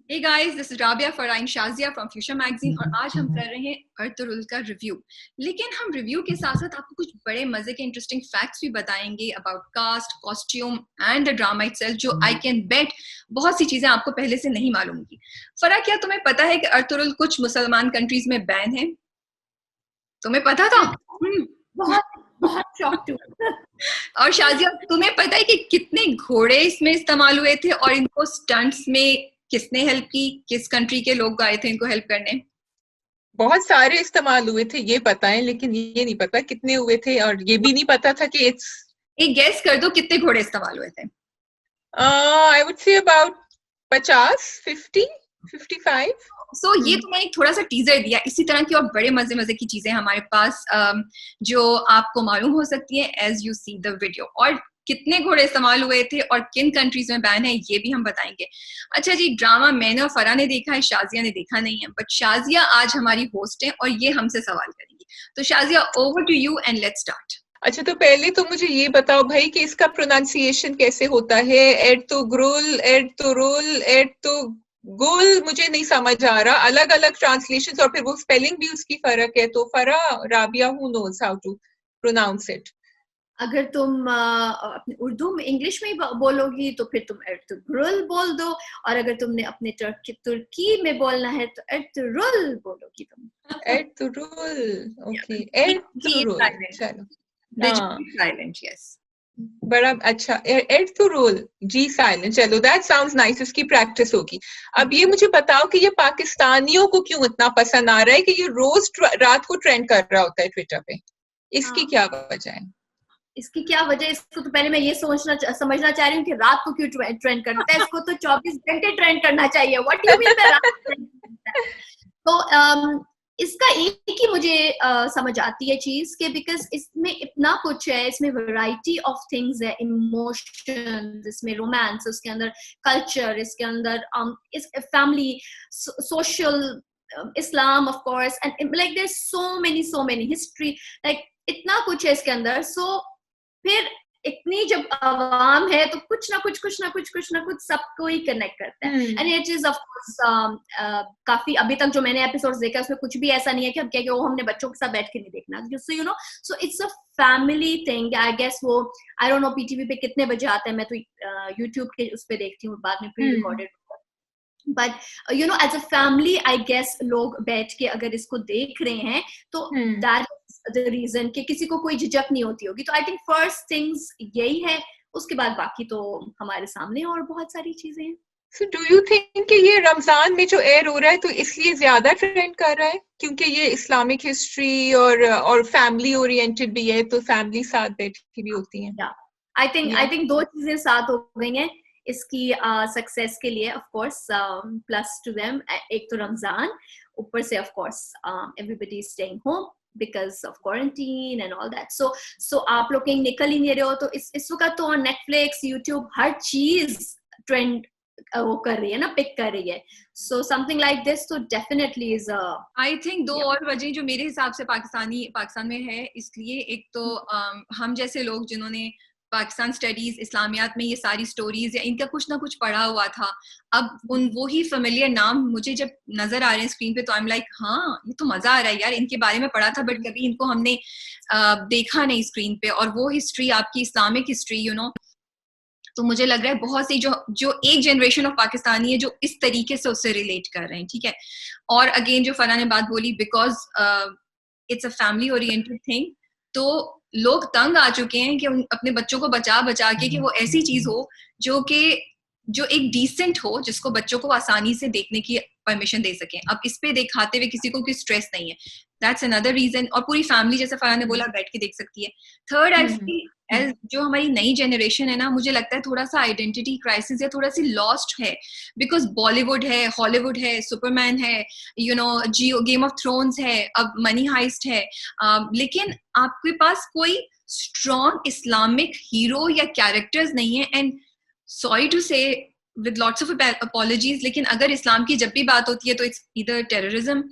Hey guys, this is Rabia Farain Shazia from Fuchsia Magazine और आज हम कर रहे हैं अर्तुगरुल का रिव्यू। लेकिन हम रिव्यू के साथ साथ आपको कुछ बड़े मजे के इंटरेस्टिंग फैक्ट्स भी बताएंगे about cast, costume and the drama itself, जो आई कैन बेट बहुत सी चीजें आपको पहले से नहीं मालूम होगी। फरा, क्या तुम्हें पता है कि अर्तुगरुल कुछ मुसलमान कंट्रीज में बैन है? तुम्हें पता था? बहुत बहुत शॉक्ड हूँ। और शाजिया, तुम्हें पता है कि कितने घोड़े इसमें इस्तेमाल हुए थे और इनको स्टंट्स में किसने हेल्प की? किस कंट्री के लोग आए थे इनको हेल्प करने? बहुत सारे इस्तेमाल हुए थे ये पता है, लेकिन ये नहीं पता कितने हुए थे, और ये भी नहीं पता था कि इट्स एक गेस कर दो, कितने घोड़े इस्तेमाल हुए थे? I would say about 50, 50, 55। सो ये तुम्हें एक थोड़ा सा टीजर दिया। इसी तरह की और बड़े मजे मजे की चीजें हमारे पास जो आपको मालूम हो सकती है as you see the video. और कितने घोड़े इस्तेमाल हुए थे और किन कंट्रीज में बैन है ये भी हम बताएंगे। अच्छा जी, ड्रामा मैंने और फरा ने देखा है, शाजिया ने देखा नहीं है, बट शाजिया आज हमारी होस्ट है और ये हमसे सवाल करेंगी। तो Shazia, over to you and let's start. अच्छा, तो पहले तो मुझे ये बताओ भाई कि इसका प्रोनाउंसिएशन कैसे होता है? एर्तुगरुल, एर्तुगरुल, एर्तुगरुल, मुझे नहीं समझ आ रहा। अलग अलग ट्रांसलेशन और फिर वो स्पेलिंग भी उसकी फर्क है। तो Farah, Rabia, who knows how to pronounce it? अगर तुम अपने उर्दू में इंग्लिश में बोलोगी तो फिर तुम एर्तुगरुल बोल दो, और अगर तुमने अपने तुर्की में बोलना है तो एर्तुगरुल बोलोगी तुम। एर्तुगरुल, ओके, एर्तुगरुल, चलो। Silent, yes. बड़ा अच्छा, एर्तुगरुल, जी साइलेंट। चलो, दैट साउंड्स नाइस, इसकी प्रैक्टिस होगी। अब ये मुझे बताओ कि ये पाकिस्तानियों को क्यों इतना पसंद आ रहा है कि ये रोज रात को ट्रेंड कर रहा होता है ट्विटर पे? इसकी क्या वजह है? इसकी क्या वजह? इसको तो पहले मैं ये समझना चाह रही हूँ कि रात को क्यों ट्रेंड करता है। इसको तो 24 घंटे ट्रेंड करना चाहिए। What do you mean by रात? तो इसका एक ही मुझे समझ आती है चीज के, बिकॉज इसमें इतना कुछ है, इसमें वैरायटी ऑफ थिंग्स है, इमोशन, इसमें रोमांस, उसके अंदर कल्चर, इसके अंदर इस family, social, Islam of course, and like there so many history, like इतना कुछ है इसके अंदर। सो फिर इतनी जब आवाम है तो कुछ ना कुछ सबको ही कनेक्ट करता है। And it is of course काफी, अभी तक जो मैंने एपिसोड्स देखा उसमें कुछ भी ऐसा नहीं है कि हम क्या कि वो हमने बच्चों के साथ बैठ के नहीं देखना। So you know, so it's a family thing. I guess वो, आई डोंट नो पीटीवी पे कितने बजे आता है, मैं तो यूट्यूब के उस पे देखती हूँ, बाद में pre recorded. But you know, as a family I guess लोग बैठ के अगर इसको देख रहे हैं तो दैट द रीजन कि किसी को कोई झिझक नहीं होती होगी। तो आई थिंक फर्स्ट थिंग्स यही है, उसके बाद बाकी तो हमारे सामने और बहुत सारी चीजें हैं। So do you think कि ये रमजान में जो एयर हो रहा है तो इसलिए ज्यादा ट्रेंड कर रहा है क्योंकि ये इस्लामिक हिस्ट्री और फैमिली ओरिएंटेड भी है, तो फैमिली साथ बैठ के भी होती है? आई थिंक दो चीजें साथ हो गई हैं इसकी सक्सेस के लिए। Of course plus two them, एक तो रमजान, ऊपर से of course everybody is staying home because of quarantine and all that. So आप लोग कहीं निकल ही नहीं रहे हो, तो इस वक्त तो नेटफ्लिक्स, यूट्यूब, हर चीज ट्रेंड वो कर रही है ना, पिक कर रही है। So something like this तो definitely is a, I think दो और वजह जो मेरे हिसाब से पाकिस्तान में है, इसलिए एक तो हम जैसे लोग जिन्होंने पाकिस्तान स्टडीज, इस्लामियात में ये सारी स्टोरीज या इनका कुछ ना कुछ पढ़ा हुआ था, अब वो ही फेमिलियर नाम मुझे जब नजर आ रहे हैं स्क्रीन पे तो आई एम लाइक, हाँ ये तो मजा आ रहा है यार, इनके बारे में पढ़ा था बट कभी इनको हमने देखा नहीं स्क्रीन पे। और वो हिस्ट्री आपकी इस्लामिक हिस्ट्री, यू नो, तो मुझे लग रहा है बहुत सी जो एक जनरेशन ऑफ पाकिस्तानी है जो इस तरीके से उससे रिलेट कर रहे हैं, ठीक है। और अगेन जो फरा ने बात बोली, because it's a family oriented thing, तो लोग तंग आ चुके हैं कि अपने बच्चों को बचा के कि वो ऐसी चीज हो जो एक डिसेंट हो, जिसको बच्चों को आसानी से देखने की परमिशन दे सकें। अब इस पे दिखाते हुए किसी को कोई स्ट्रेस नहीं है, दैट्स अनदर रीजन। और पूरी फैमिली, जैसे फरहान ने बोला, बैठ के देख सकती है। थर्ड, आई फील एज जो हमारी नई जनरेशन है ना, मुझे लगता है थोड़ा सा आइडेंटिटी क्राइसिस या थोड़ा सी लॉस्ट है, बिकॉज बॉलीवुड है, हॉलीवुड है, सुपरमैन है, you know, game of thrones है, अब मनी हाइस्ट है, लेकिन आपके पास कोई स्ट्रॉन्ग इस्लामिक हीरो या कैरेक्टर्स नहीं है। एंड सॉरी टू से विद लॉट्स ऑफ अपॉलॉजीज, लेकिन अगर इस्लाम की जब भी बात होती है तो इट्स ईदर टेररिज्म,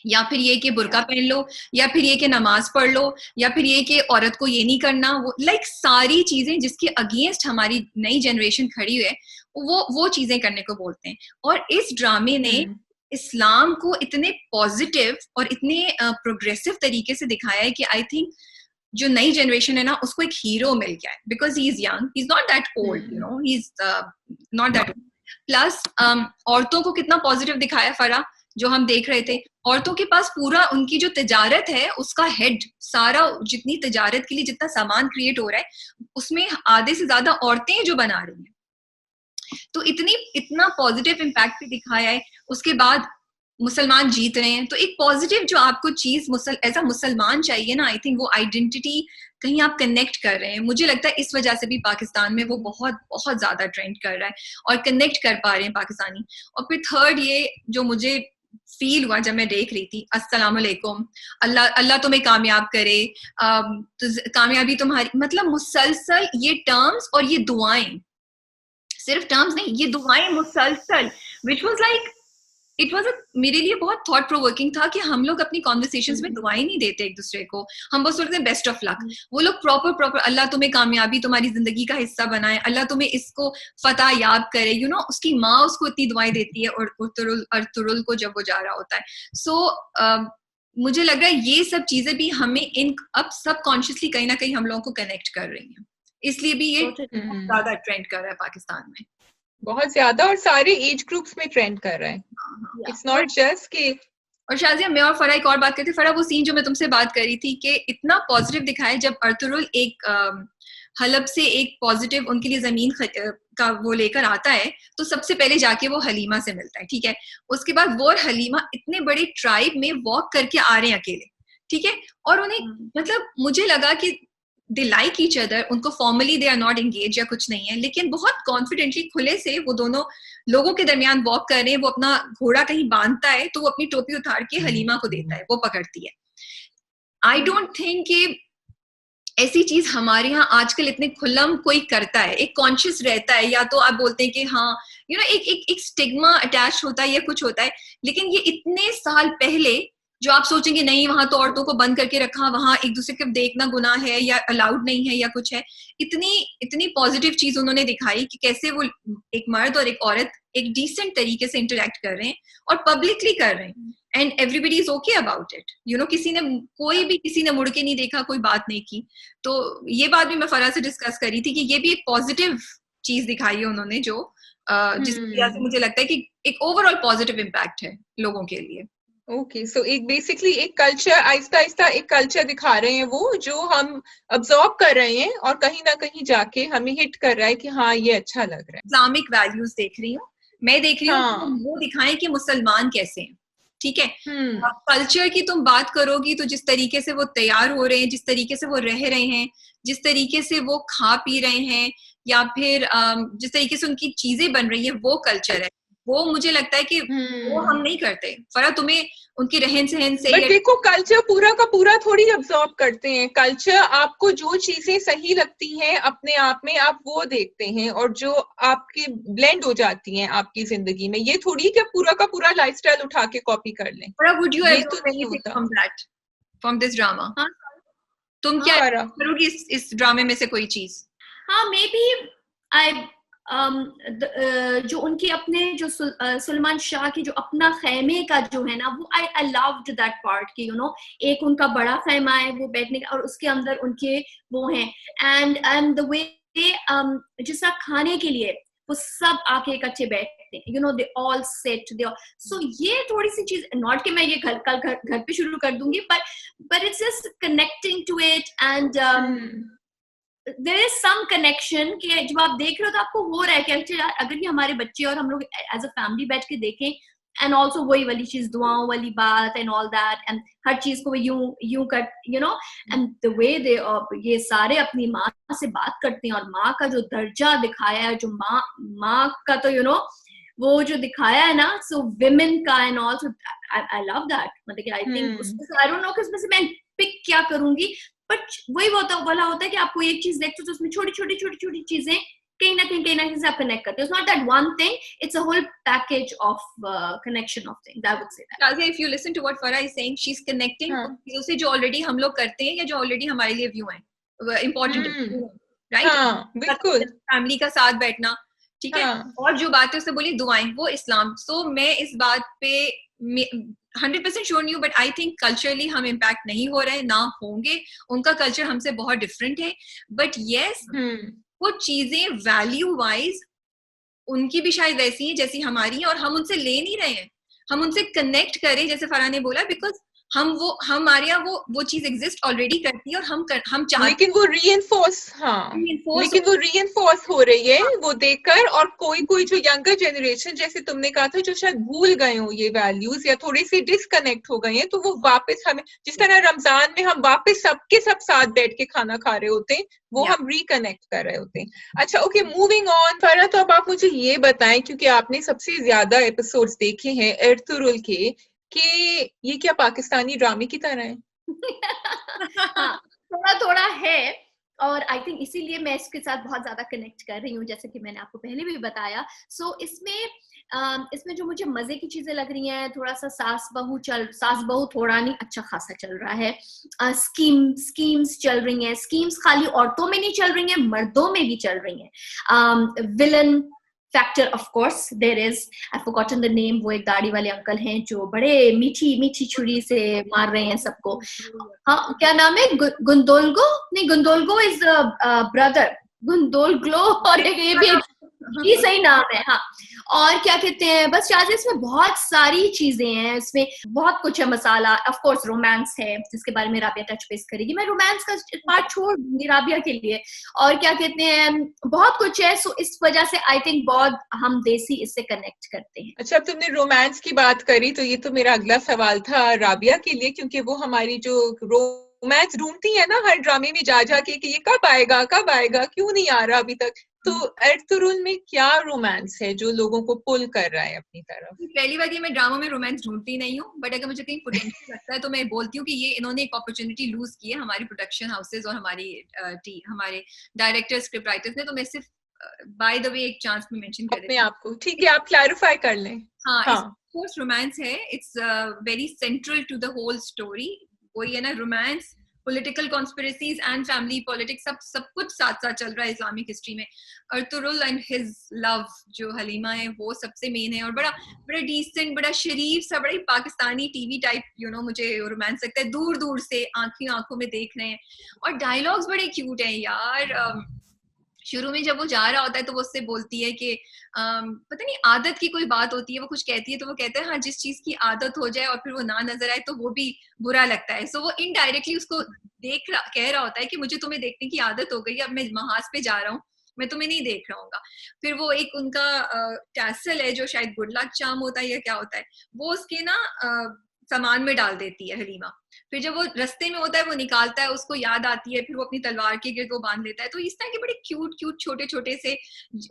या फिर ये कि बुर्का पहन लो, या फिर ये कि नमाज पढ़ लो, या फिर ये कि औरत को ये नहीं करना, वो लाइक सारी चीजें जिसके अगेंस्ट हमारी नई जनरेशन खड़ी है, वो चीजें करने को बोलते हैं। और इस ड्रामे ने इस्लाम को इतने पॉजिटिव और इतने प्रोग्रेसिव तरीके से दिखाया है कि आई थिंक जो नई जनरेशन है ना उसको एक हीरो मिल गया है, because he is young, he is not that old, you know, he is not that. Plus औरतों को कितना पॉजिटिव दिखाया फरा, जो हम देख रहे थे, औरतों के पास पूरा उनकी जो तिजारत है उसका हेड, सारा जितनी तिजारत के लिए जितना सामान क्रिएट हो रहा है उसमें आधे से ज्यादा औरतें जो बना रही हैं। तो इतना पॉजिटिव इम्पैक्ट भी दिखाया है। उसके बाद मुसलमान जीत रहे हैं, तो एक पॉजिटिव जो आपको चीज एज अ मुसलमान चाहिए ना, आई थिंक वो आइडेंटिटी कहीं आप कनेक्ट कर रहे हैं। मुझे लगता है इस वजह से भी पाकिस्तान में वो बहुत बहुत ज्यादा ट्रेंड कर रहा है और कनेक्ट कर पा रहे हैं पाकिस्तानी। और फिर थर्ड ये जो मुझे फील हुआ जब मैं देख रही थी, अस्सलाम वालेकुम, अल्लाह तुम्हें कामयाब करे, तो कामयाबी तुम्हारी, मतलब मुसलसल ये टर्म्स और ये दुआएं, सिर्फ टर्म्स नहीं, ये दुआएं मुसलसल, which was like it was मेरे लिए बहुत थॉट प्रोवोकिंग था कि हम लोग अपनी कॉन्वर्सेशंस में दुआएं नहीं देते एक दूसरे को, हम बस बोलते हैं बेस्ट ऑफ लक। वो लोग प्रॉपर अल्लाह तुम्हें कामयाबी तुम्हारी जिंदगी का हिस्सा बनाए, अल्लाह तुम्हें इसको फतह याब करे, यू नो, उसकी माँ उसको इतनी दुआएं देती है और अर्तुरुल को जब वो जा रहा होता है। सो मुझे लग रहा है ये सब चीजें भी हमें अब सब कॉन्शियसली कहीं ना कहीं हम लोगों को कनेक्ट कर रही हैं, इसलिए भी ये ज्यादा ट्रेंड कर रहा है पाकिस्तान में, बहुत ज्यादा, और सारे एज ग्रुप्स में ट्रेंड कर रहा है। इट्स नॉट जस्ट कि। और शाजिया, मैं और फरा एक और बात करती, फरा वो सीन जो मैं तुमसे बात कर रही थी कि इतना पॉजिटिव दिखाया जब अर्तुरुल एक हलब से एक पॉजिटिव उनके लिए जमीन का वो लेकर आता है, तो सबसे पहले जाके वो हलीमा से मिलता है, ठीक है। उसके बाद वो और हलीमा इतने बड़े ट्राइब में वॉक करके आ रहे हैं अकेले, ठीक है। और उन्हें मतलब मुझे लगा कि दे लाइक ईच अदर, उनको formally they are not engage या कुछ नहीं है, लेकिन बहुत कॉन्फिडेंटली खुले से वो दोनों लोगों के दरमियान वॉक कर रहे हैं। वो अपना घोड़ा कहीं बांधता है तो वो अपनी टोपी उतार के हलीमा को देता है, वो पकड़ती है। आई डोंट थिंक कि ऐसी चीज हमारे यहाँ आजकल इतने खुल्लम कोई करता है, एक कॉन्शियस रहता है, या तो आप बोलते हैं कि हाँ यू नो एक स्टिग्मा अटैच होता है या कुछ होता है, लेकिन ये इतने साल पहले जो आप सोचेंगे नहीं वहां तो औरतों को बंद करके रखा, वहां एक दूसरे को देखना गुनाह है या अलाउड नहीं है या कुछ है, इतनी पॉजिटिव चीज उन्होंने दिखाई कि कैसे वो एक मर्द और एक औरत एक डिसेंट तरीके से इंटरेक्ट कर रहे हैं और पब्लिकली कर रहे हैं, and everybody is okay about it, you know. किसी ने मुड़ के नहीं देखा, कोई बात नहीं की। तो ये बात भी मैं फरा से डिस्कस करी थी कि ये भी एक पॉजिटिव चीज दिखाई है उन्होंने, जो जिसकी वजह से मुझे लगता है कि एक ओवरऑल पॉजिटिव इम्पैक्ट है लोगों के लिए। ओके, सो एक बेसिकली एक कल्चर, आहिस्ता आहिस्ता एक कल्चर दिखा रहे हैं वो, जो हम अब्सॉर्ब कर रहे हैं और कहीं ना कहीं जाके हमें हिट कर रहा है कि हाँ ये अच्छा लग रहा है। इस्लामिक वैल्यूज देख रही हूँ मैं, देख रही हूँ वो दिखाएं कि मुसलमान कैसे हैं, ठीक है। कल्चर की तुम बात करोगी तो जिस तरीके से वो तैयार हो रहे हैं, जिस तरीके से वो रह रहे हैं, जिस तरीके से वो खा पी रहे हैं, या फिर जिस तरीके से उनकी चीजें बन रही है, वो कल्चर है। वो मुझे लगता है कि वो हम नहीं करते। फरा तुम्हें उनके रहन सहन से, बट देखो कल्चर पूरा का पूरा थोड़ी अब्सॉर्ब करते हैं। कल्चर आपको जो चीजें सही लगती हैं अपने आप में आप वो देखते हैं, और जो आपके ब्लेंड हो जाती हैं आपकी जिंदगी में, ये थोड़ी कि पूरा का पूरा लाइफस्टाइल उठा के कॉपी कर लें। Would you from this drama? तुम क्या करोगी इस ड्रामे में से कोई चीज? हाँ, मे बी आई जो उनके अपने जो सलमान शाह की जो अपना खेमे का जो है ना, वो आई लव्ड दैट पार्ट कि यू नो एक उनका बड़ा खेमा है वो बैठने का, और उसके अंदर उनके वो हैं, एंड द वे जिसका खाने के लिए वो सब आके इकट्ठे बैठते हैं, you know, they all set they. So ये थोड़ी सी चीज, नॉट कि मैं ये घर पे शुरू कर दूंगी, but it's just connecting to it, and there is some connection कि जब आप देख रहे हो तो आपको हो रहा है कि अच्छा अगर ये हमारे बच्चे और हम लोग एज अ फैमिली बैठ के देखें, एंड ऑल्सो वही वाली चीज, दुआओं वाली बात एंड ऑल दैट, एंड हर चीज को यूं कर, you know, and the way they ये सारे अपनी माँ से बात करते हैं, और माँ का जो दर्जा दिखाया है, जो माँ का तो यू नो वो जो दिखाया है ना, सो विमेन का and also I love that. मतलब I think I don't know कि उसमें से मैं पिक क्या करूंगी, बट वही वाला होता है कि आपको एक चीज देखते हो तो उसमें छोटी छोटी चीजें कहीं ना कहीं से आप कनेक्ट करते हो. It's not that one thing, it's a whole package of connection of things. I would say that. Shazia, if you listen to what Farah is saying, she's connecting चीजों से जो already हम लोग करते हैं या जो already हमारे लिए view हैं, important, right? हाँ, बिल्कुल. फैमिली का साथ बैठना, ठीक है, और जो बातें उसने बोली दुआएं, वो इस्लाम। सो मैं इस बात पे 100% श्योर नहीं हूँ, बट आई थिंक कल्चरली हम इम्पैक्ट नहीं हो रहे, ना होंगे। उनका कल्चर हमसे बहुत डिफरेंट है, बट यस वो चीजें वैल्यू वाइज उनकी भी शायद वैसी है जैसी हमारी है, और हम उनसे ले नहीं रहे हैं, हम उनसे कनेक्ट करें, जैसे फरहान ने बोला, बिकॉज हमारे यहाँ वो चीज एग्जिस्ट ऑलरेडी करती है, और हम चाहते, लेकिन वो रीइंफोर्स हो रही है वो देखकर। और कोई जो यंगर जनरेशन, जैसे तुमने कहा था, जो शायद भूल गए हो ये वैल्यूज या थोड़ी सी डिस्कनेक्ट हो गए हैं, तो वो वापस हमें, जिस तरह रमजान में हम वापस सबके सब साथ बैठ के खाना खा रहे होते हैं, वो हम रिकनेक्ट कर रहे होते हैं। अच्छा, ओके, मूविंग ऑन। फरा, तो अब आप मुझे ये बताएं, क्योंकि आपने सबसे ज्यादा एपिसोड्स देखे हैं एर्तुगरुल के, कि ये क्या पाकिस्तानी ड्रामे की तरह है? हाँ, थोड़ा थोड़ा है, और आई थिंक इसीलिए मैं इसके साथ बहुत ज्यादा कनेक्ट कर रही हूँ, जैसे कि मैंने आपको पहले भी बताया। इसमें जो मुझे मजे की चीजें लग रही हैं, थोड़ा सा सास बहू थोड़ा नहीं, अच्छा खासा चल रहा है। स्कीम्स चल रही हैं। स्कीम्स खाली औरतों में नहीं चल रही हैं, मर्दों में भी चल रही हैं। Villain factor, of course there is, I forgotten the name, वो एक दाढ़ी वाले अंकल हैं जो बड़े मीठी छुरी से मार रहे हैं सबको। हाँ, क्या नाम है? गुंदोलगो इज ब्रदर, गुंदोलग्लो, और ये भी सही नाम है। हाँ, और क्या कहते हैं, बस शायद इसमें बहुत सारी चीजें हैं, इसमें बहुत कुछ है मसाला। ऑफ कोर्स रोमांस है, जिसके बारे में राबिया टच बेस करेगी, मैं रोमांस का पार्ट छोड़ दूंगी राबिया के लिए। और क्या कहते हैं, बहुत कुछ है। सो इस वजह से आई थिंक बहुत हम देसी इससे कनेक्ट करते हैं। अच्छा, अब तुमने रोमांस की बात करी, तो ये तो मेरा अगला सवाल था राबिया के लिए, क्योंकि वो हमारी जो रोमांस ढूंढती है ना हर ड्रामे में जा के, कि ये कब आएगा, क्यों नहीं आ रहा अभी तक। तो एर्तुगरुल में क्या रोमांस है जो लोगों को पुल कर रहा है अपनी तरफ? पहली बात, ये मैं ड्रामा में रोमांस ढूंढती नहीं हूँ, बट अगर मुझे कहीं पोटेंशियल लगता है तो मैं बोलती हूँ कि ये इन्होंने एक अपॉर्चुनिटी लूज की है, हमारी प्रोडक्शन हाउसेज और हमारे डायरेक्टर स्क्रिप्ट राइटर्स ने। तो मैं सिर्फ बाय द वे एक चांस में मेंशन कर अपने आप को, ठीक है, आप क्लैरिफाई कर लें। हाँ, कोर्स रोमांस है, it's very central to the whole story. वही है ना, romance, political conspiracies and family politics, सब कुछ साथ साथ चल रहा है इस्लामिक हिस्ट्री में। अर्तुगरुल एंड हिज लव जो हलीमा है, वो सबसे मेन है, और बड़ा डिसेंट, बड़ा शरीफ सा, बड़ा पाकिस्तानी टीवी टाइप मुझे रोमांस लगता है, दूर दूर से आंखों में देख रहे हैं। और डायलॉग्स बड़े क्यूट हैं यार। शुरू में जब वो जा रहा होता है तो वो उससे बोलती है कि पता नहीं आदत की कोई बात होती है, वो कुछ कहती है तो वो कहता है हाँ, जिस चीज की आदत हो जाए और फिर वो ना नजर आए तो वो भी बुरा लगता है। सो वो इनडायरेक्टली उसको कह रहा होता है कि मुझे तुम्हें देखने की आदत हो गई, अब मैं महाज पे जा रहा हूँ, मैं तुम्हें नहीं देख रहा हूँ। फिर वो एक उनका टैसल है जो शायद गुड लक चार्म होता है या क्या होता है, वो उसके ना सामान में डाल देती है हलीमा। फिर जब वो रास्ते में होता है वो निकालता है, उसको याद आती है, फिर वो अपनी तलवार के गिर्द वो बांध लेता है। तो इस तरह के बड़े क्यूट छोटे छोटे से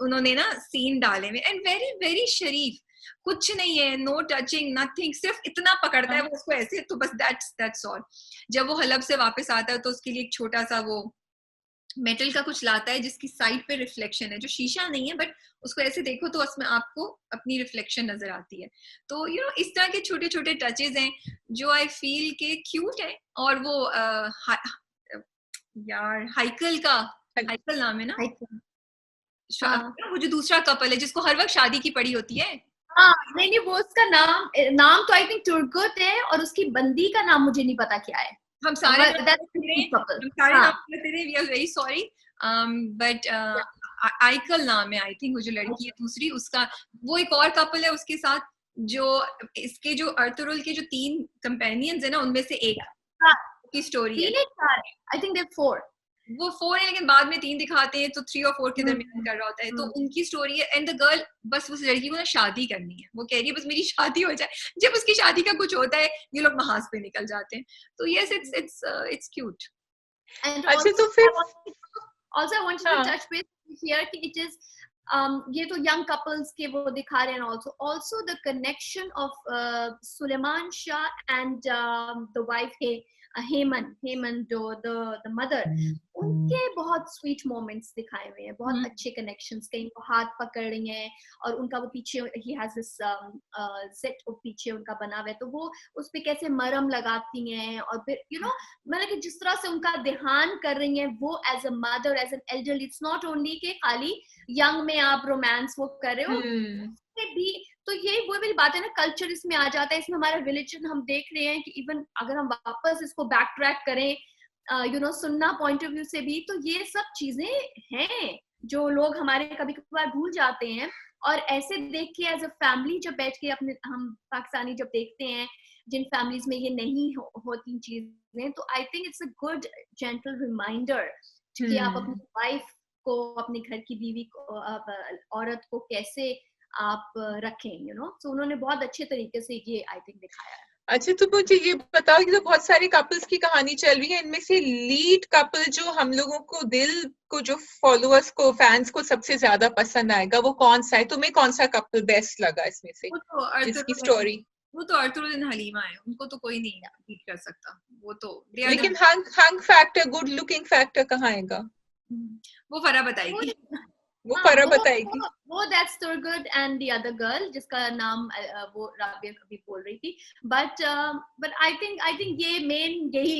उन्होंने ना सीन डाले हुए, एंड वेरी वेरी शरीफ, कुछ नहीं है, नो टचिंग, नथिंग, सिर्फ इतना पकड़ता है वो उसको ऐसे, तो बस दैट्स ऑल। जब वो हलब से वापस आता है तो उसके लिए एक छोटा सा वो मेटल का कुछ लाता है जिसकी साइड पे रिफ्लेक्शन है, जो शीशा नहीं है, बट उसको ऐसे देखो तो उसमें आपको अपनी रिफ्लेक्शन नजर आती है। तो इस तरह के छोटे छोटे टचेस हैं जो आई फील के क्यूट है। और वो यार हाइकल नाम है ना, वो जो दूसरा कपल है जिसको हर वक्त शादी की पड़ी होती है। हाँ, नहीं, वो उसका नाम तो आई थिंक तुर्गुत है, और उसकी बंदी का नाम मुझे नहीं पता क्या है। हम सारे नाम लेते रहे, we are very sorry, but आइकल नाम है आई थिंक, वो जो लड़की है दूसरी, उसका वो एक और कपल है उसके साथ, जो इसके जो अर्तुगरुल के जो 3 कंपेनियंस है ना, उनमें से एक की स्टोरी है। आई थिंक देयर 4, वो 4 है, लेकिन बाद में 3 दिखाते हैं, तो 3 और 4 के दरमियान कर रहा होता है। तो उनकी स्टोरी है, एंड द गर्ल, बस उस लड़की को ना शादी करनी है, वो कह रही है बस मेरी शादी हो जाए। जब उसकी शादी का कुछ होता है ये लोग महाज पे निकल जाते हैं। तो यस, इट्स क्यूट। अच्छा, तो फिर also I wanted to touch base here कि it is ये तो young couples के वो दिखा रहे हैं, also the connection of Suleiman Shah and the wife हेमन जो the mother, उनके बहुत स्वीट मोमेंट्स दिखाए हुए हैं, बहुत अच्छे कनेक्शंस, कहीं वो हाथ पकड़ रही हैं और उनका वो पीछे he has this set of पीछे उनका बना हुआ है, तो वो उस पे कैसे मरहम लगाती हैं, और फिर मतलब कि जिस तरह से उनका ध्यान कर रही हैं वो as a mother, as an elderly, it's not only के खाली यंग में में आप रोमांस वो कर रहे हो भी, तो ये वो मेरी बात है ना, कल्चर इसमें आ जाता है, इसमें हमारा रिलीजन हम देख रहे हैं कि इवन अगर हम वापस इसको बैक ट्रैक करें सुनना पॉइंट ऑफ व्यू से भी, तो ये सब चीजें हैं जो लोग हमारे कभी कभार भूल जाते हैं। और ऐसे देख के एज अ फैमिली जब बैठ के अपने हम पाकिस्तानी जब देखते हैं जिन फैमिलीज में ये नहीं होती चीजें, तो I think it's a good gentle reminder कि आप अपनी वाइफ को, अपने घर की बीवी को, औरत को कैसे आप रखें, तो उन्होंने बहुत अच्छे तरीके से ये आई थिंक दिखाया है। अच्छा, तो मुझे ये बताओ कि तो बहुत सारे कपल्स की कहानी चल रही है, इनमें से लीड कपल जो हम लोगों को दिल को, जो फॉलोअर्स को, फैंस को सबसे ज्यादा पसंद आएगा, वो कौन सा है? तुम्हें कौन सा कपल बेस्ट लगा इसमें से, इसकी स्टोरी? वो तो अर्तुगरुल एंड हलीमा है, उनको तो कोई नहीं बीट कर सकता, वो तो। लेकिन hunk factor, good looking factor कहाँ आएगा? वो फराह बताएगी। वो फराह बताएगी। वो दैट्स तुर्गुड एंड द अदर गर्ल जिसका नाम वो राबिया अभी बोल रही थी, बट आई थिंक ये मेन यही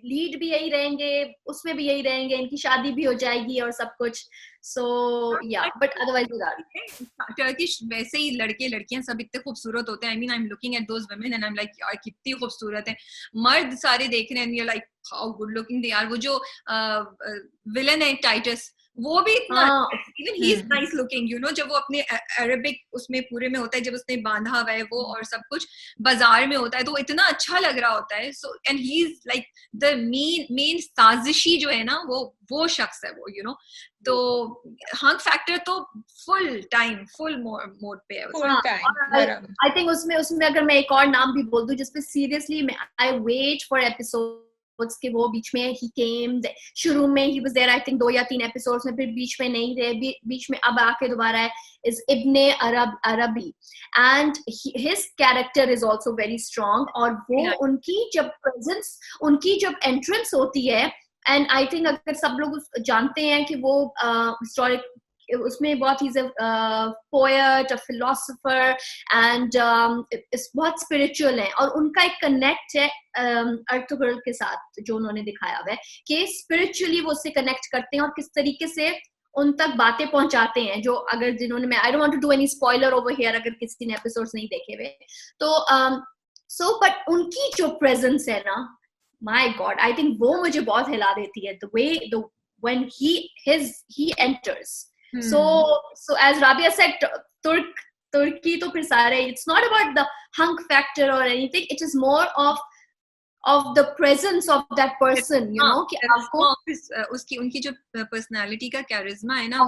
लीड भी यही रहेंगे, उसमें भी यही रहेंगे, इनकी शादी भी हो जाएगी और सब कुछ। सो या बट अदरवाइज टर्किश वैसे ही लड़के लड़कियां सब इतने खूबसूरत होते हैं। I mean I am looking at those women and I am like यार कितनी खूबसूरत है। मर्द सारे देख रहे हैं and you are like how good looking they are. वो जो विलन है टाइटस, वो भी इतना, even he is nice looking, जब वो अपने अरेबिक उसमें पूरे में होता है, जब उसने बांधा हुआ है वो और सब कुछ बाजार में होता है, तो वो इतना अच्छा लग रहा होता है। So and he is like the main साजिशी जो है ना, वो शख्स है वो, तो हंग फैक्टर तो फुल मोड पे है। आई थिंक उसमें अगर मैं एक और नाम भी बोल दूं जिसपे seriously I wait for episode के, वो बीच में ही केम, शुरू में ही वाज देयर आई थिंक 2 या 3 एपिसोड्स में, फिर बीच में नहीं रहे, बीच में अब आके दोबारा है, इज इब्ने अरबी and his character is also very strong. और वो उनकी जब प्रेजेंस, उनकी जब एंट्रेंस होती है, एंड आई थिंक अगर सब लोग जानते हैं कि वो हिस्टोरिक उसमें बहुत ही पोएट, अ फिलोसोफर एंड बहुत स्पिरिचुअल है। और उनका एक कनेक्ट है अर्तुगरुल के साथ जो उन्होंने दिखाया हुआ है कि स्पिरिचुअली वो उससे कनेक्ट करते हैं और किस तरीके से उन तक बातें पहुंचाते हैं। जो अगर जिन्होंने, मैं I don't want to do any spoiler over here अगर किसी ने एपिसोड्स नहीं देखे हुए, तो बट उनकी जो प्रेजेंस है ना, माय गॉड, आई थिंक वो मुझे बहुत हिला देती है, the way when he enters. So as Rabia said, Turkey to फिर सारे, it's not about the hunk factor or anything, it is more of the presence of that person, कि आपको उनकी जो पर्सनालिटी का कैरिज्मा है ना,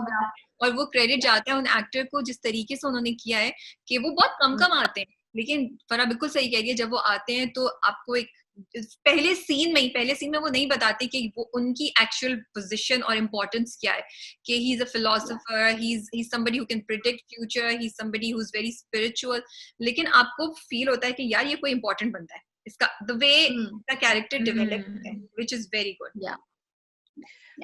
और वो क्रेडिट जाता है उन एक्टर को जिस तरीके से उन्होंने किया है कि वो बहुत कम आते हैं, लेकिन फरा बिल्कुल सही कह रही है, जब वो आते हैं तो आपको एक पहले सीन में वो नहीं बताते कि वो उनकी एक्चुअल पोजीशन और इम्पोर्टेंस क्या है, कि he is a philosopher, he is somebody who can predict future, he is somebody who is very spiritual, लेकिन आपको फील होता है कि यार ये कोई इम्पोर्टेंट बनता है, इसका the way the character developed है, व्हिच इज वेरी गुड।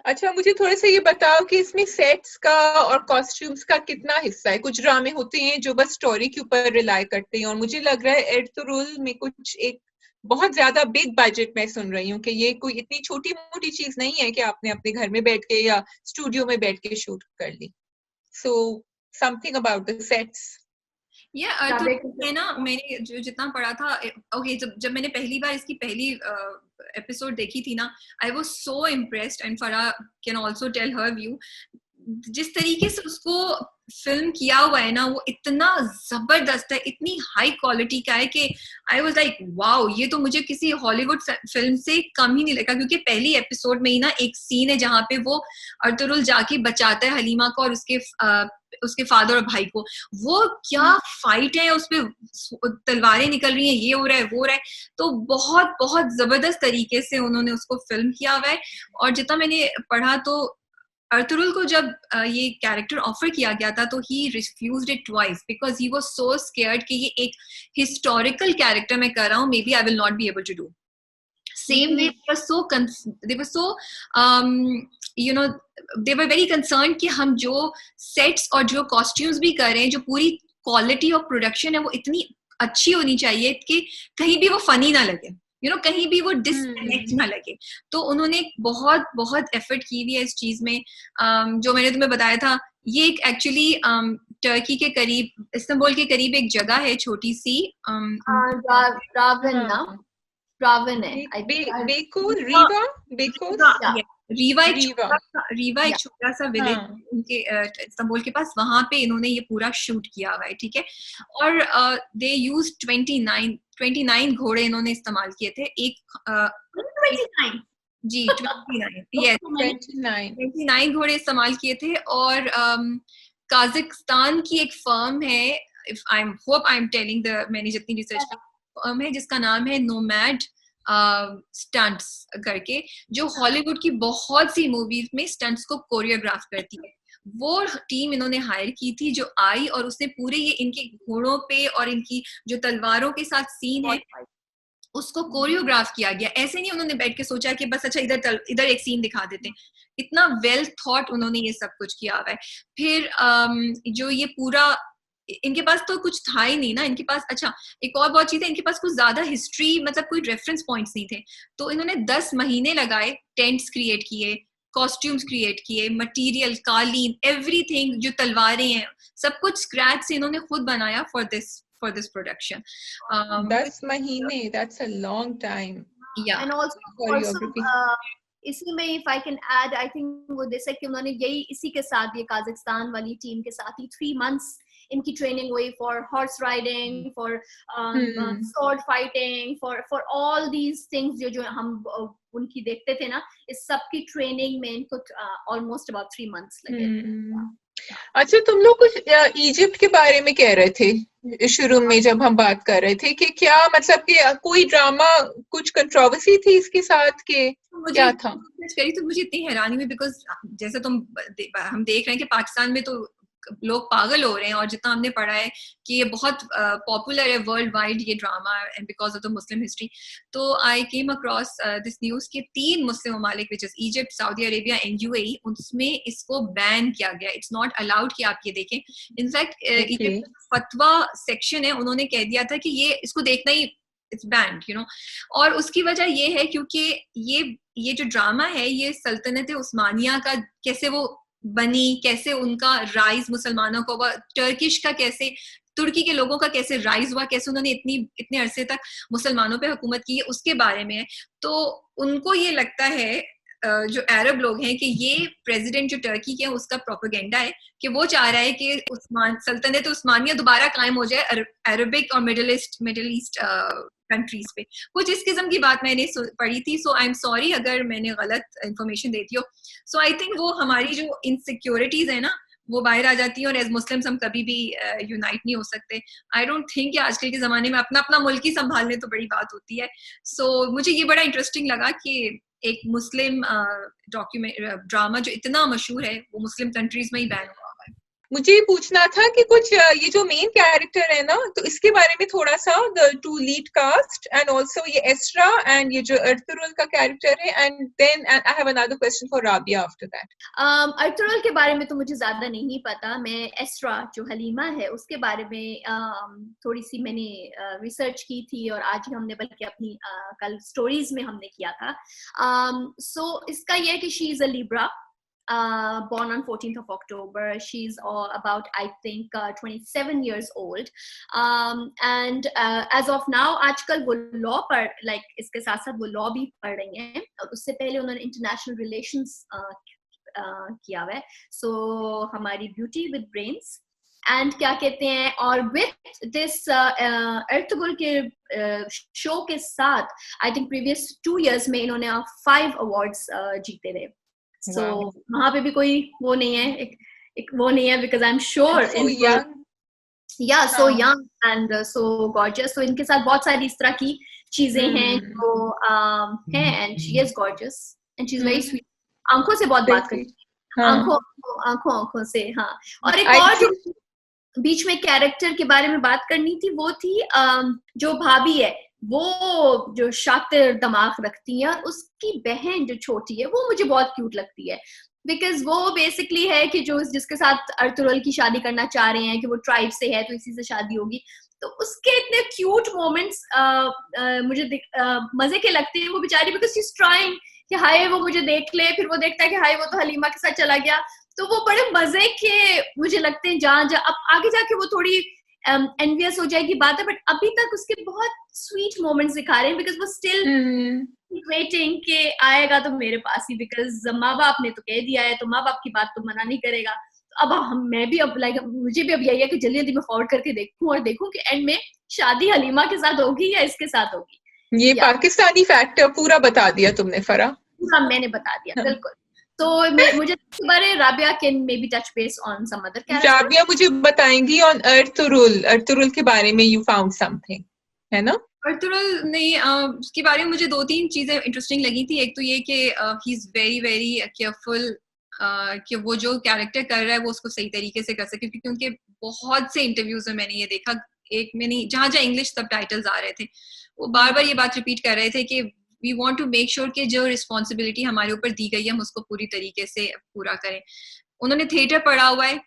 अच्छा, मुझे थोड़ा सा ये बताओ कि इसमें सेट्स का और कॉस्ट्यूम्स का कितना हिस्सा है? कुछ ड्रामे होते हैं जो बस स्टोरी के ऊपर रिलाई करते हैं, और मुझे लग रहा है अर्तुगरुल में कुछ एक बहुत ज्यादा बिग बजट में सुन रही हूँ कि ये कोई इतनी छोटी मोटी चीज नहीं है कि आपने अपने घर में बैठ के या स्टूडियो में बैठ के शूट कर ली। So something about the sets. है ना, मैंने जो जितना पढ़ा था, ओके, जब मैंने पहली बार इसकी पहली एपिसोड देखी थी ना, I was so impressed, and Farah can also tell her view. जिस तरीके से उसको फिल्म किया हुआ है ना, वो इतना जबरदस्त है, इतनी हाई क्वालिटी का है कि आई वाज लाइक वाओ, ये तो मुझे किसी हॉलीवुड फिल्म से कम ही नहीं लगा। क्योंकि पहली एपिसोड में ही ना एक सीन है जहाँ पे वो अर्तुगरुल जाके बचाता है हलीमा को और उसके फादर और भाई को। वो क्या फाइट है, उसपे तलवारें निकल रही हैं, ये हो रहा है, वो हो रहा है, तो बहुत बहुत जबरदस्त तरीके से उन्होंने उसको फिल्म किया हुआ है। और जितना मैंने पढ़ा तो अर्तुगरुल को जब ये कैरेक्टर ऑफर किया गया था तो he refused it twice because he was so scared कि ये एक हिस्टोरिकल कैरेक्टर मैं कर रहा हूँ, maybe I will not be able to do. Same way, they were so they were very concerned कि हम जो sets और जो costumes भी कर रहे हैं, जो पूरी quality of production है वो इतनी अच्छी होनी चाहिए कि कहीं भी वो funny ना लगे, कहीं भी वो डिसकनेक्ट ना लगे। तो उन्होंने बहुत बहुत एफर्ट की हुई है इस चीज में। जो मैंने तुम्हें बताया था, ये एक एक्चुअली टर्की के करीब, इस्तांबुल के करीब एक जगह है छोटी सी, रावन ना, रावन है बेको, रीवा, बेको, रीवा एक छोटा सा विलेज उनके इस्तांबुल के पास, वहां पे इन्होंने ये पूरा शूट किया हुआ है, ठीक है। और दे यूज 29 घोड़े इन्होंने इस्तेमाल किए थे, जी 29 घोड़े इस्तेमाल किए थे। और काजाकिस्तान की एक फर्म है, if I am telling the, मैंने जितनी रिसर्च की, फर्म है जिसका नाम है नोमैड स्टंट्स करके, जो हॉलीवुड की बहुत सी मूवीज में स्टंट्स को कोरियोग्राफ करती है। वो टीम इन्होंने हायर की थी जो आई, और उसने पूरे ये इनके घोड़ों पे और इनकी जो तलवारों के साथ सीन है उसको कोरियोग्राफ किया गया। ऐसे नहीं उन्होंने बैठ के सोचा कि बस अच्छा इधर एक सीन दिखा देते हैं, इतना वेल थॉट उन्होंने ये सब कुछ किया हुआ है। फिर जो ये पूरा, इनके पास तो कुछ था ही नहीं ना इनके पास। अच्छा, एक और बहुत चीज है, इनके पास कुछ ज्यादा हिस्ट्री, मतलब कोई रेफरेंस पॉइंट्स नहीं थे, तो इन्होंने 10 महीने लगाए, टेंट्स क्रिएट किए, कॉस्ट्यूम्स क्रिएट किए, मटेरियल, कालीन, एवरीथिंग, जो तलवारें हैं, सब कुछ स्क्रैच से इन्होंने खुद बनाया फॉर दिस प्रोडक्शन। 10 महीने, that's a long time. Yeah. And also इसी में if I can add, I think वो जैसे कि उन्होंने यही इसी के साथ, ये काजाकिस्तान वाली टीम के साथ ही 3 months इनकी ट्रेनिंग हुई for horse riding, for sword fighting, for all these things जो हम उनकी देखते थे ना, इस सब की ट्रेनिंग में इनको ऑलमोस्ट अबाउट 3 months लगे। अच्छा, तुम लोग कुछ इजिप्ट के बारे में कह रहे थे शुरू में जब हम बात कर रहे थे कि क्या मतलब कि कोई ड्रामा, कुछ कंट्रोवर्सी थी इसके साथ के क्या था? करी तो मुझे इतनी हैरानी हुई, बिकॉज जैसे हम देख रहे हैं कि पाकिस्तान में तो लोग पागल हो रहे हैं, और जितना हमने पढ़ा है कि ये बहुत पॉपुलर है वर्ल्ड वाइड ये drama, and because of the Muslim history. तो आई केम अक्रॉस दिस न्यूज कि 3 मुस्लिम ममालिक which is Egypt, Saudi Arabia and UAE, उसमें इसको बैन किया गया। इट्स नॉट अलाउड कि आप ये देखें। इनफैक्ट इजिप्ट फतवा सेक्शन है, उन्होंने कह दिया था कि ये इसको देखना ही इट्स बैंड, यू नो। और उसकी वजह ये है क्योंकि ये जो ड्रामा है ये सल्तनत उस्मानिया का कैसे वो बनी, कैसे उनका राइज मुसलमानों को, टर्किश का कैसे, तुर्की के लोगों का कैसे राइज हुआ, कैसे उन्होंने इतने अरसे तक मुसलमानों पे हुकूमत की है, उसके बारे में है। तो उनको ये लगता है जो अरब लोग हैं कि ये प्रेसिडेंट जो टर्की के है उसका प्रोपेगेंडा है, कि वो चाह रहा है कि सल्तनत उस्मानिया दोबारा कायम हो जाए अरबिक और मिडिल ईस्ट कंट्रीज पे। कुछ इस किस्म की बात मैंने पढ़ी थी। सो आई एम सॉरी अगर मैंने गलत इंफॉर्मेशन देती हो। सो आई थिंक वो हमारी जो इनसिक्योरिटीज है ना वो बाहर आ जाती है, और एज मुस्लिम्स हम कभी भी यूनाइट नहीं हो सकते। आई डोंट थिंक कि आजकल के जमाने में अपना अपना मुल्क ही संभालने तो बड़ी बात होती है। सो मुझे ये बड़ा इंटरेस्टिंग लगा कि एक मुस्लिम ड्रामा जो इतना मशहूर है वो मुस्लिम कंट्रीज में ही बैन हुआ है। मुझे ये पूछना था कि कुछ ये जो मेन कैरेक्टर है ना, तो इसके बारे में थोड़ा सा, the 2 lead cast and also ये एस्ट्रा एंड ये जो अर्तुगरुल का कैरेक्टर है, and then I have another question for Rabia after that. Ertugrul के बारे में तो मुझे ज्यादा नहीं पता। मैं एस्ट्रा जो हलीमा है उसके बारे में थोड़ी सी मैंने रिसर्च की थी, और आज ही हमने बल्कि अपनी कल स्टोरीज में हमने किया था। सो इसका ये है कि she is a Libra, born on 14th of October. She's about, I think, 27 years old. And as of now, आजकल वो law पर, like इसके साथ साथ वो law भी पढ़ रही हैं, और उससे पहले उन्होंने international relations किया हुआ है। So हमारी beauty with brains. And क्या कहते हैं, और with this अर्तुगरुल के शो के साथ, I think previous 2 years में इन्होंने 5 awards जीते थे। So वहाँ पे भी कोई वो नहीं है, एक वो नहीं है, because I'm sure so young, yeah, so young and so gorgeous. So इनके साथ बहुत सारी इस तरह की चीजें हैं जो हैं, and she is gorgeous and she's very sweet. आंखों से बहुत बात करती है, आंखों से। हाँ, और एक और जो बीच में कैरेक्टर के बारे में बात करनी थी वो थी जो भाभी है, वो जो शातिर दिमाग रखती है, और उसकी बहन जो छोटी है वो मुझे बहुत क्यूट लगती है, बिकॉज वो बेसिकली है कि जो जिसके साथ अर्तुगरुल की शादी करना चाह रहे हैं, कि वो ट्राइब से है तो इसी से शादी होगी। तो उसके इतने क्यूट मोमेंट्स मुझे मजे के लगते हैं। वो बेचारी, बिकॉज शी इज ट्राइंग कि हाय वो मुझे देख ले, फिर वो देखता है कि हाय वो तो हलीमा के साथ चला गया, तो वो बड़े मजे के मुझे लगते हैं, जहाँ जहाँ अब आगे जाके वो थोड़ी एनवियस हो जाएगी बात है, बट अभी तक उसके बहुत स्वीट मोमेंट्स दिखा रहे हैं, बिकॉज वो स्टिल वेटिंग के आएगा तो मेरे पास ही, बिकॉज माँ बाप ने तो कह दिया है, तो माँ बाप की बात तो मना नहीं करेगा। तो अब मैं भी अब लाइक मुझे भी अब यही है कि जल्दी जल्दी मैं फॉरवर्ड करके देखूं और देखूं कि एंड में शादी हलीमा के साथ होगी या इसके साथ होगी। ये पाकिस्तानी फैक्टर पूरा बता दिया तुमने फरा। हाँ, मैंने बता दिया, बिल्कुल। तो मुझे बारे Rabia can may be touch base on some other character. Rabia मुझे बताएंगी ऑन अर्तुरुल के बारे में, यू फाउंड समथिंग, है ना? अर्तुरुल ने उसके बारे में मुझे 2-3 चीजें इंटरेस्टिंग लगी थी। एक तो ये कि he is very very careful कि वो जो कैरेक्टर कर रहा है वो उसको सही तरीके से कर सके, क्योंकि उनके बहुत से इंटरव्यूज में मैंने ये देखा, एक में नहीं, जहाँ जहाँ इंग्लिश सबटाइटल्स आ रहे थे वो बार बार ये बात रिपीट कर रहे थे कि we want to make sure कि जो रिस्पॉन्सिबिलिटी हमारे ऊपर दी गई है हम उसको पूरी तरीके से पूरा करें। उन्होंने थिएटर पढ़ा हुआ है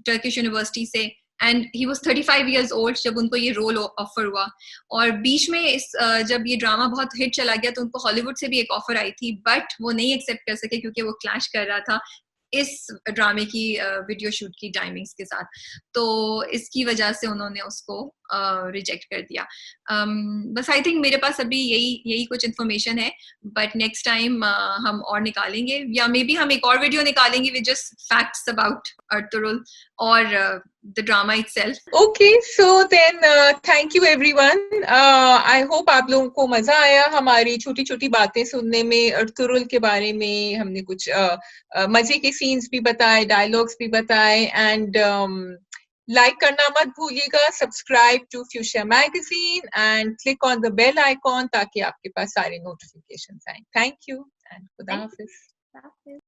टर्किश यूनिवर्सिटी से, and he was 35 years old जब उनको ये रोल ऑफर हुआ। और बीच में जब ये ड्रामा बहुत हिट चला गया तो उनको हॉलीवुड से भी एक ऑफर आई थी, बट वो नहीं एक्सेप्ट कर सके क्योंकि वो क्लैश कर रहा था इस ड्रामे की वीडियो शूट की टाइमिंग्स के साथ, तो इसकी वजह से उन्होंने उसको रिजेक्ट कर दिया। बस आई थिंक मेरे पास अभी यही कुछ इन्फॉर्मेशन है, बट नेक्स्ट टाइम हम और निकालेंगे, या मे बी हम एक और वीडियो निकालेंगे with just facts about Ertugrul और the drama itself. Okay, so then thank you everyone. I hope आप लोगों को मजा आया हमारी छोटी छोटी बातें सुनने में। अर्तुरुल के बारे में हमने कुछ मजे के सीन्स भी बताए, डायलॉग्स भी बताए, एंड लाइक करना मत भूलिएगा, subscribe to fuchsia magazine and click on the bell icon ताकि आपके पास सारे नोटिफिकेशंस आए। थैंक यू एंड खुदा हाफिज।